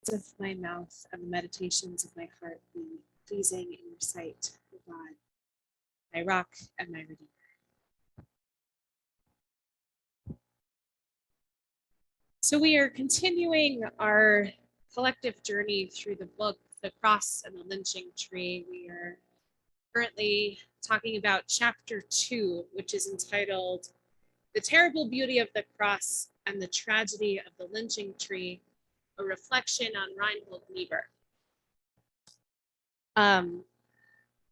of my mouth and the meditations of my heart be pleasing in your sight, O God, my rock and my redeemer. So we are continuing our collective journey through the book, The Cross and the Lynching Tree. We are currently talking about chapter 2, which is entitled The Terrible Beauty of the Cross and the Tragedy of the Lynching Tree, a reflection on Reinhold Niebuhr.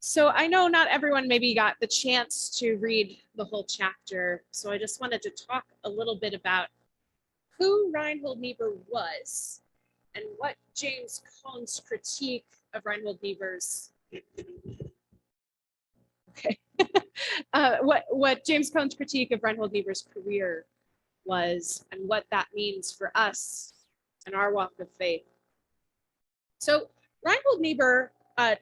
So I know not everyone maybe got the chance to read the whole chapter, so I just wanted to talk a little bit about who Reinhold Niebuhr was and what James Cone's critique of Reinhold Niebuhr's what James Cone's critique of Reinhold Niebuhr's career was and what that means for us and our walk of faith. So Reinhold Niebuhr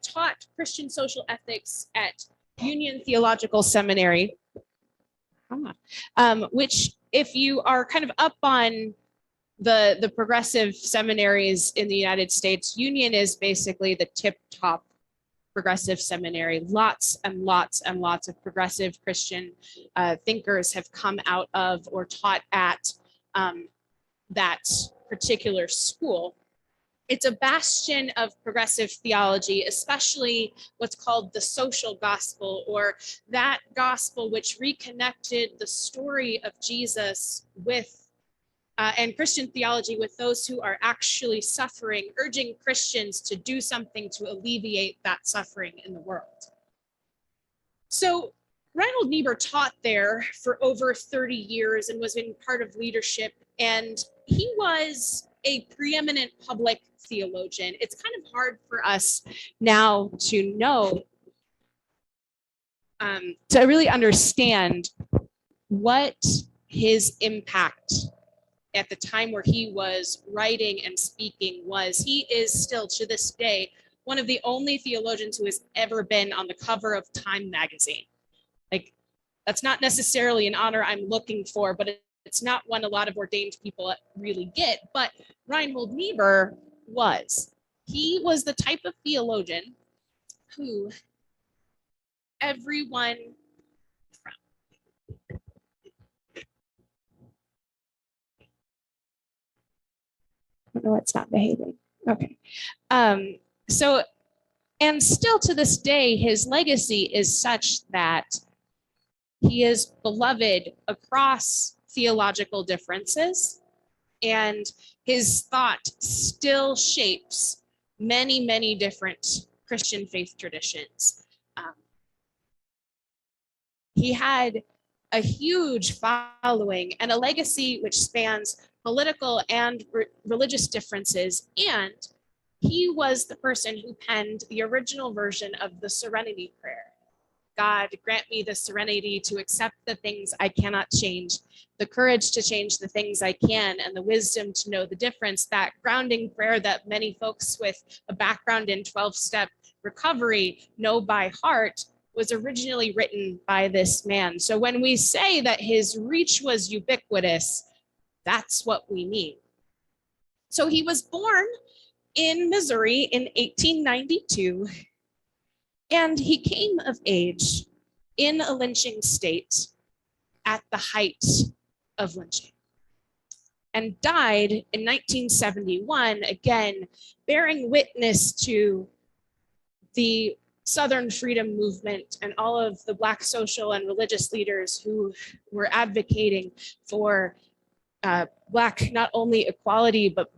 taught Christian social ethics at Union Theological Seminary, which, if you are kind of up on the progressive seminaries in the United States, Union is basically the tip-top progressive seminary. Lots and lots and lots of progressive Christian thinkers have come out of or taught at that particular school. It's a bastion of progressive theology, especially what's called the social gospel, or that gospel which reconnected the story of Jesus with and Christian theology with those who are actually suffering, urging Christians to do something to alleviate that suffering in the world. So Reinhold Niebuhr taught there for over 30 years and was in part of leadership, and he was a preeminent public theologian. It's kind of hard for us now to know, to really understand what his impact at the time where he was writing and speaking was. He is still, to this day, one of the only theologians who has ever been on the cover of Time magazine. Like, that's not necessarily an honor I'm looking for, but it's not one a lot of ordained people really get. But Reinhold Niebuhr was. He was the type of theologian who everyone no, it's not behaving. Okay. So, and still to this day, his legacy is such that he is beloved across theological differences, and his thought still shapes many, many different Christian faith traditions. He had a huge following and a legacy which spans political and religious differences, and he was the person who penned the original version of the Serenity Prayer. God, grant me the serenity to accept the things I cannot change, the courage to change the things I can, and the wisdom to know the difference. That grounding prayer that many folks with a background in 12-step recovery know by heart was originally written by this man. So when we say that his reach was ubiquitous, that's what we mean. So he was born in Missouri in 1892, and he came of age in a lynching state at the height of lynching, and died in 1971, again, bearing witness to the Southern freedom movement and all of the Black social and religious leaders who were advocating for Black not only equality, but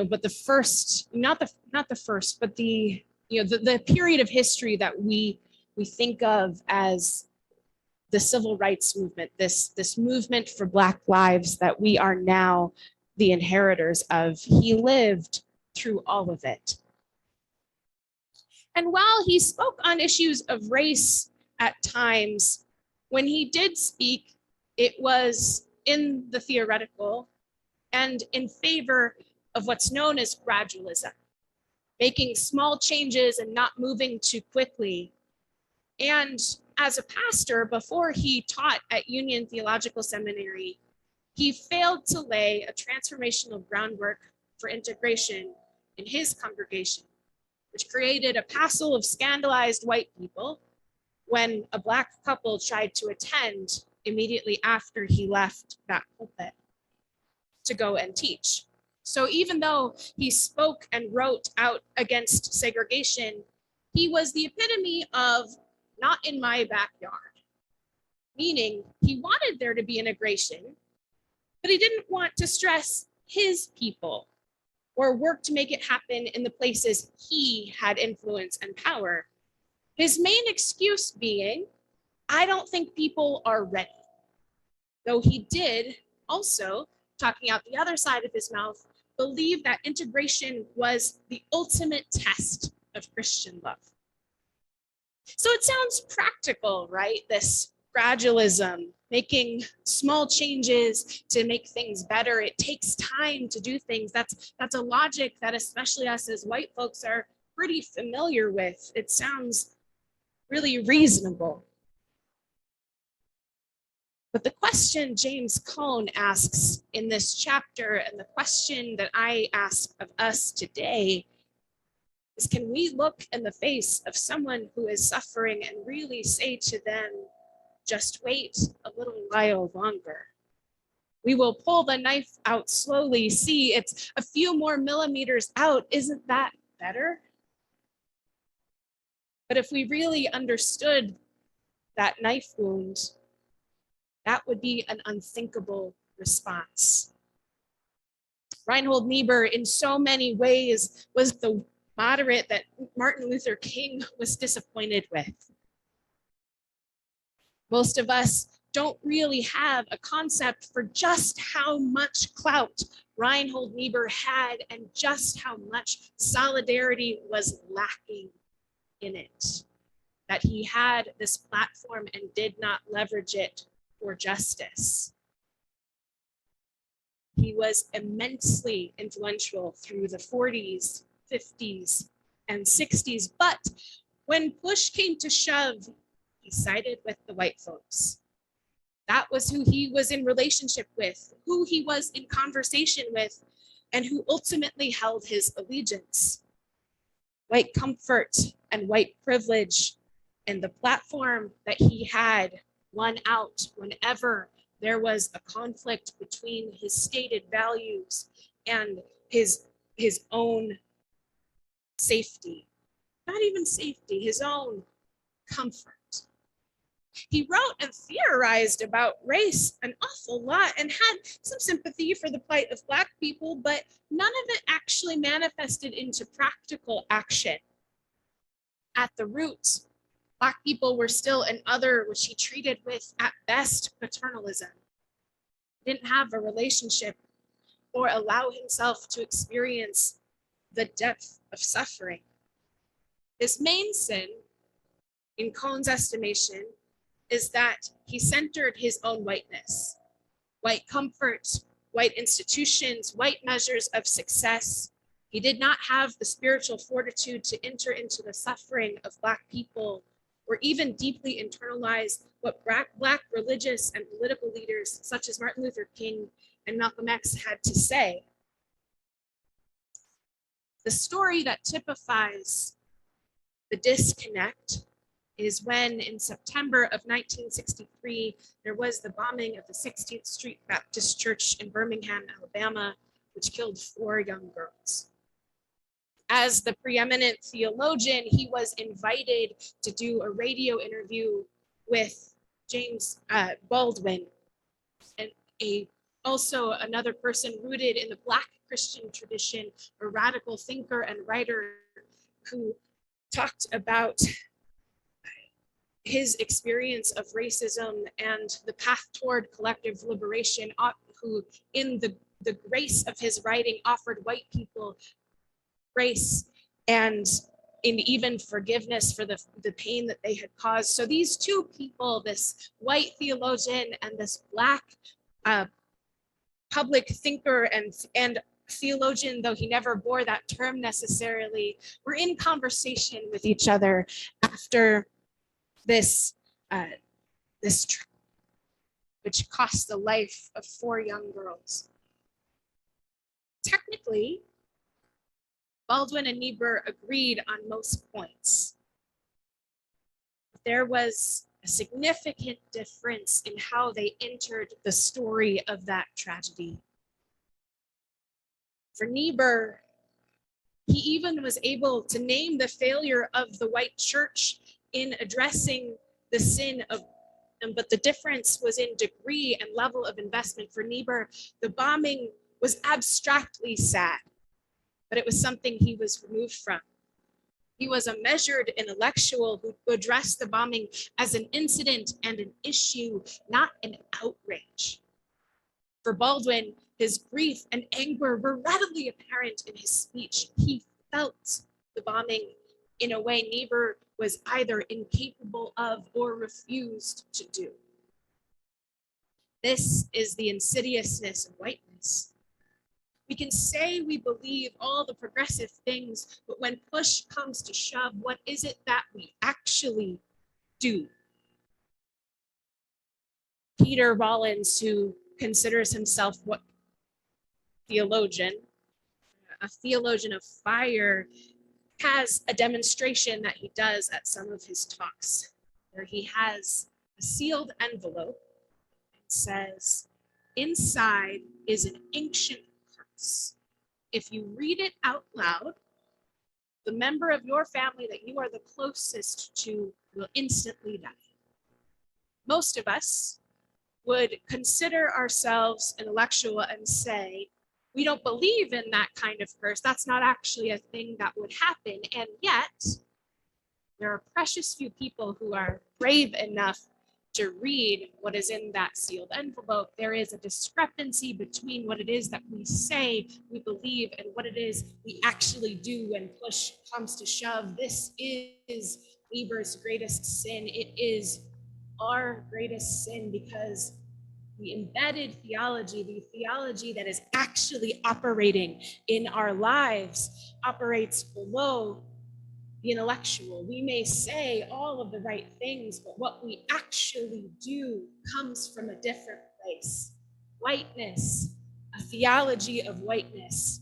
but the first, not the first, but the the period of history that we think of as the civil rights movement, this movement for Black lives that we are now the inheritors of. He lived through all of it. And while he spoke on issues of race at times, when he did speak, it was in the theoretical and in favor of what's known as gradualism, making small changes and not moving too quickly. And as a pastor, before he taught at Union Theological Seminary, he failed to lay a transformational groundwork for integration in his congregation, which created a passel of scandalized white people when a Black couple tried to attend immediately after he left that pulpit to go and teach. So even though he spoke and wrote out against segregation, he was the epitome of not in my backyard, meaning he wanted there to be integration, but he didn't want to stress his people or work to make it happen in the places he had influence and power. His main excuse being, I don't think people are ready. Though he did also, talking out the other side of his mouth, believe that integration was the ultimate test of Christian love. So it sounds practical, right? This gradualism, making small changes to make things better. It takes time to do things. That's a logic that especially us as white folks are pretty familiar with. It sounds really reasonable. But the question James Cone asks in this chapter, and the question that I ask of us today, is can we look in the face of someone who is suffering and really say to them, just wait a little while longer. We will pull the knife out slowly. See, it's a few more millimeters out. Isn't that better? But if we really understood that knife wound, that would be an unthinkable response. Reinhold Niebuhr, in so many ways, was the moderate that Martin Luther King was disappointed with. Most of us don't really have a concept for just how much clout Reinhold Niebuhr had and just how much solidarity was lacking in it. That he had this platform and did not leverage it for justice. He was immensely influential through the 40s, 50s, and 60s, but when push came to shove, he sided with the white folks. That was who he was in relationship with, who he was in conversation with, and who ultimately held his allegiance. White comfort and white privilege and the platform that he had won out whenever there was a conflict between his stated values and his own safety. Not even safety, his own comfort. He wrote and theorized about race an awful lot and had some sympathy for the plight of Black people, but none of it actually manifested into practical action. At the roots, Black people were still an other, which he treated with, at best, paternalism. He didn't have a relationship or allow himself to experience the depth of suffering. His main sin, in Cone's estimation, is that he centered his own whiteness, white comfort, white institutions, white measures of success. He did not have the spiritual fortitude to enter into the suffering of Black people or even deeply internalize what Black religious and political leaders such as Martin Luther King and Malcolm X had to say. The story that typifies the disconnect is when in September of 1963, there was the bombing of the 16th Street Baptist Church in Birmingham, Alabama, which killed 4 young girls. As the preeminent theologian, he was invited to do a radio interview with James Baldwin, and also another person rooted in the Black Christian tradition, a radical thinker and writer who talked about his experience of racism and the path toward collective liberation, who in the grace of his writing offered white people grace and in even forgiveness for the pain that they had caused. So these two people, this white theologian and this Black public thinker and theologian, though he never bore that term necessarily, were in conversation with each other after this which cost the life of 4 young girls. Technically, Baldwin and Niebuhr agreed on most points. There was a significant difference in how they entered the story of that tragedy. For Niebuhr, he even was able to name the failure of the white church in addressing the sin of them, but the difference was in degree and level of investment. For Niebuhr, the bombing was abstractly sad, but it was something he was removed from. He was a measured intellectual who addressed the bombing as an incident and an issue, not an outrage. For Baldwin, his grief and anger were readily apparent in his speech. He felt the bombing in a way Niebuhr was either incapable of or refused to do. This is the insidiousness of whiteness. We can say we believe all the progressive things, but when push comes to shove, what is it that we actually do? Peter Rollins, who considers himself what a theologian of fire, has a demonstration that he does at some of his talks, where he has a sealed envelope and says, inside is an ancient curse. If you read it out loud, the member of your family that you are the closest to will instantly die. Most of us would consider ourselves intellectual and say, we don't believe in that kind of curse. That's not actually a thing that would happen. And yet, there are precious few people who are brave enough to read what is in that sealed envelope. There is a discrepancy between what it is that we say we believe and what it is we actually do when push comes to shove. This is Niebuhr's greatest sin. It is our greatest sin because the embedded theology, the theology that is actually operating in our lives, operates below the intellectual. We may say all of the right things, but what we actually do comes from a different place. Whiteness, a theology of whiteness,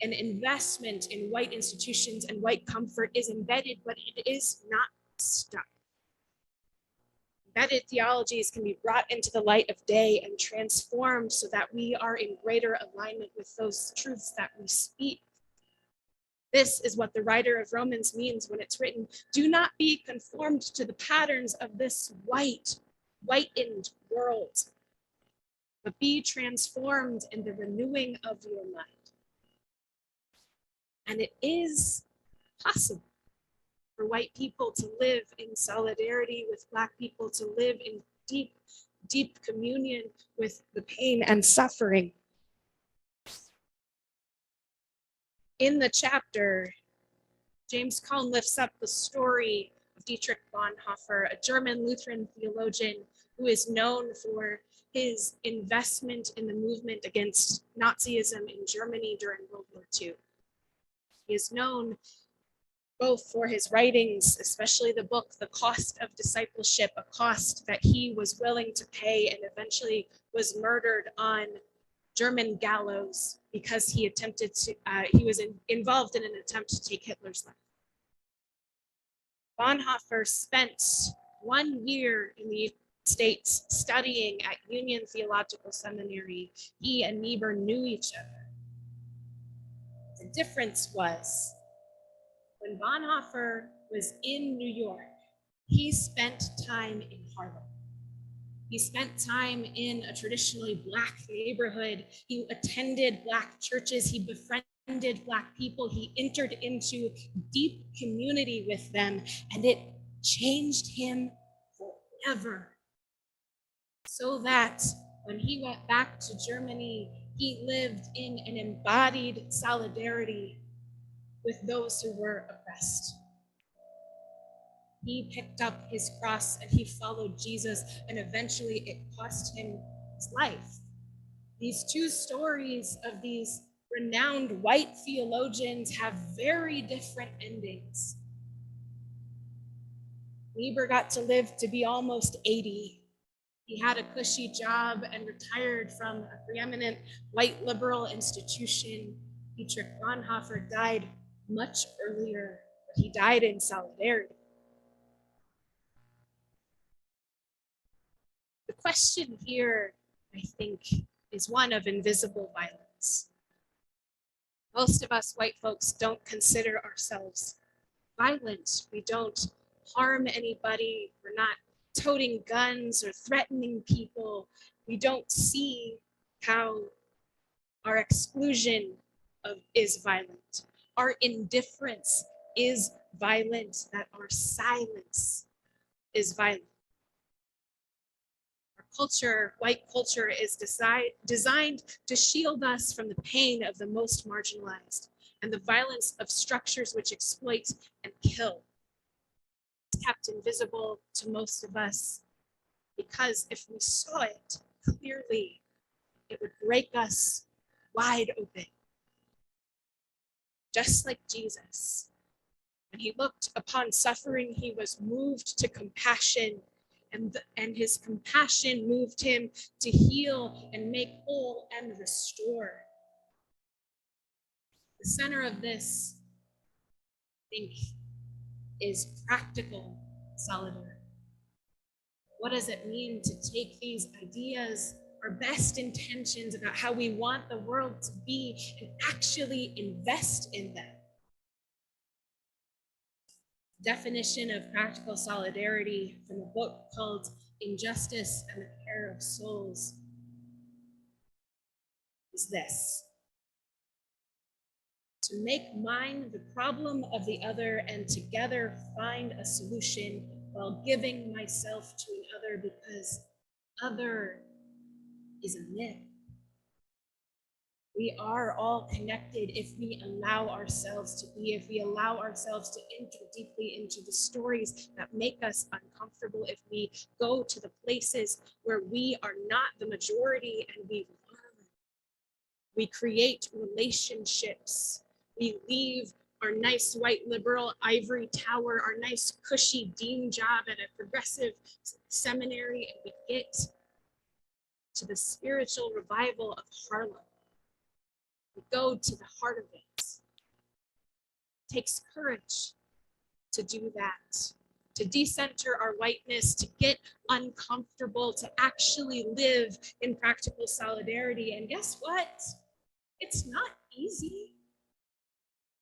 an investment in white institutions and white comfort is embedded, but it is not stuck. Embedded theologies can be brought into the light of day and transformed so that we are in greater alignment with those truths that we speak. This is what the writer of Romans means when it's written, do not be conformed to the patterns of this whitened world, but be transformed in the renewing of your mind. And it is possible for white people to live in solidarity with Black people, to live in deep, deep communion with the pain and suffering. In the chapter, James Cone lifts up the story of Dietrich Bonhoeffer, a German Lutheran theologian who is known for his investment in the movement against Nazism in Germany during World War II. He is known both for his writings, especially the book, The Cost of Discipleship, a cost that he was willing to pay and eventually was murdered on German gallows because he was involved in an attempt to take Hitler's life. Bonhoeffer spent 1 year in the States studying at Union Theological Seminary. He and Niebuhr knew each other. The difference was, when Bonhoeffer was in New York, he spent time in Harlem. He spent time in a traditionally Black neighborhood. He attended Black churches. He befriended Black people. He entered into deep community with them, and it changed him forever. So that when he went back to Germany, he lived in an embodied solidarity with those who were oppressed. He picked up his cross and he followed Jesus, and eventually it cost him his life. These two stories of these renowned white theologians have very different endings. Niebuhr got to live to be almost 80. He had a cushy job and retired from a preeminent white liberal institution. Dietrich Bonhoeffer died much earlier, but he died in solidarity. The question here, I think, is one of invisible violence. Most of us white folks don't consider ourselves violent. We don't harm anybody. We're not toting guns or threatening people. We don't see how our exclusion is violent. Our indifference is violent, that our silence is violent. Our culture, white culture, is designed to shield us from the pain of the most marginalized and the violence of structures which exploit and kill. It's kept invisible to most of us because if we saw it clearly, it would break us wide open. Just like Jesus, when he looked upon suffering, he was moved to compassion, and his compassion moved him to heal and make whole and restore. The center of this, I think, is practical solidarity. What does it mean to take these ideas, our best intentions about how we want the world to be, and actually invest in them? Definition of practical solidarity from a book called Injustice and the Care of Souls is this: to make mine the problem of the other and together find a solution while giving myself to another, because other is a myth. We are all connected if we allow ourselves to be, if we allow ourselves to enter deeply into the stories that make us uncomfortable, if we go to the places where we are not the majority and we learn. We create relationships. We leave our nice white liberal ivory tower, our nice cushy dean job at a progressive seminary, and we get to the spiritual revival of Harlem. We go to the heart of it. It takes courage to do that, to decenter our whiteness, to get uncomfortable, to actually live in practical solidarity. And guess what? It's not easy.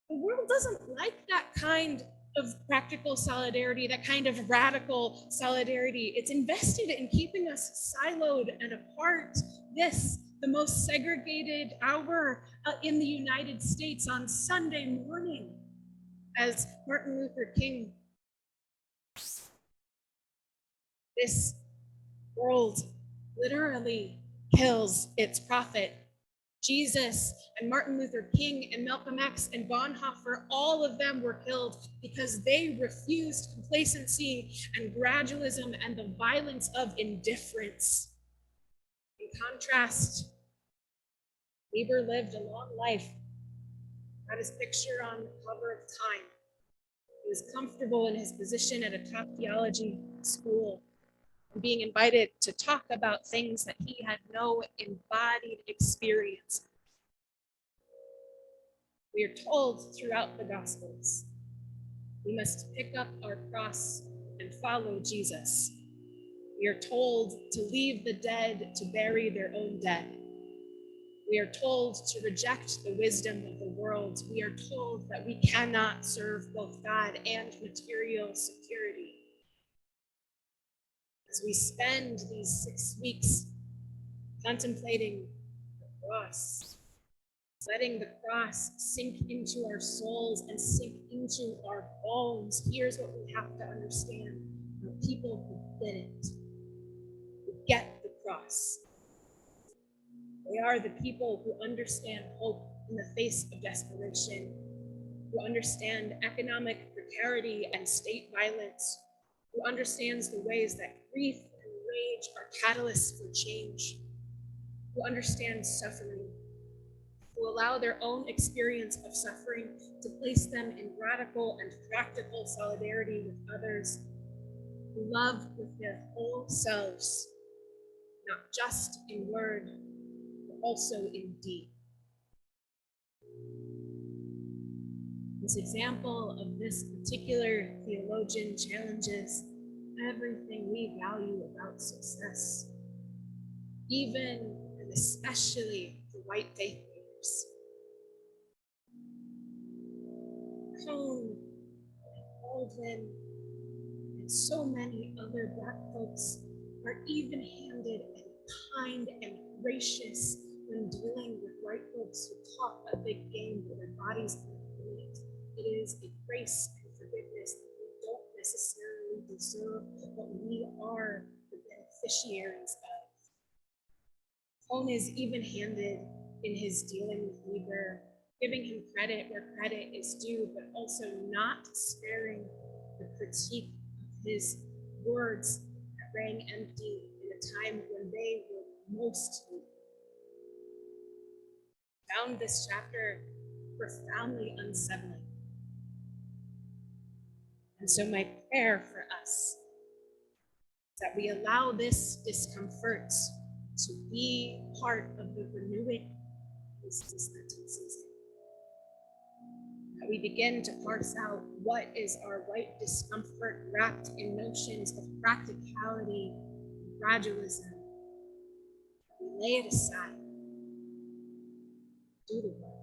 The world doesn't like that kind of practical solidarity, that kind of radical solidarity. It's invested in keeping us siloed and apart. This, the most segregated hour in the United States on Sunday morning, as Martin Luther King. This world literally kills its prophet. Jesus and Martin Luther King and Malcolm X and Bonhoeffer, all of them were killed because they refused complacency and gradualism and the violence of indifference. In contrast, Niebuhr lived a long life. Got his picture on the cover of Time. He was comfortable in his position at a top theology school, and being invited to talk about things that he had no embodied experience. We are told throughout the Gospels, we must pick up our cross and follow Jesus. We are told to leave the dead to bury their own dead. We are told to reject the wisdom of the world. We are told that we cannot serve both God and material security. As we spend these 6 weeks contemplating the cross, letting the cross sink into our souls and sink into our bones, here's what we have to understand about people who didn't, who get the cross. They are the people who understand hope in the face of desperation, who understand economic precarity and state violence, who understands the ways that grief and rage are catalysts for change, who understand suffering, who allow their own experience of suffering to place them in radical and practical solidarity with others, who love with their whole selves, not just in word, but also in deed. This example of this particular theologian challenges everything we value about success, even and especially for white faith leaders. Cone, Baldwin, and so many other Black folks are even-handed and kind and gracious when dealing with white folks who talk a big game with their bodies on the plate. It is a grace and forgiveness that we don't necessarily deserve, but we are the beneficiaries of. Cone is even-handed in his dealing with Lieber, giving him credit where credit is due, but also not sparing the critique of his words that rang empty in a time when they were most needed. Found this chapter profoundly unsettling. And so my prayer for us is that we allow this discomfort to be part of the renewing of this Lenten season. That we begin to parse out what is our white discomfort wrapped in notions of practicality and gradualism. We lay it aside, do the work.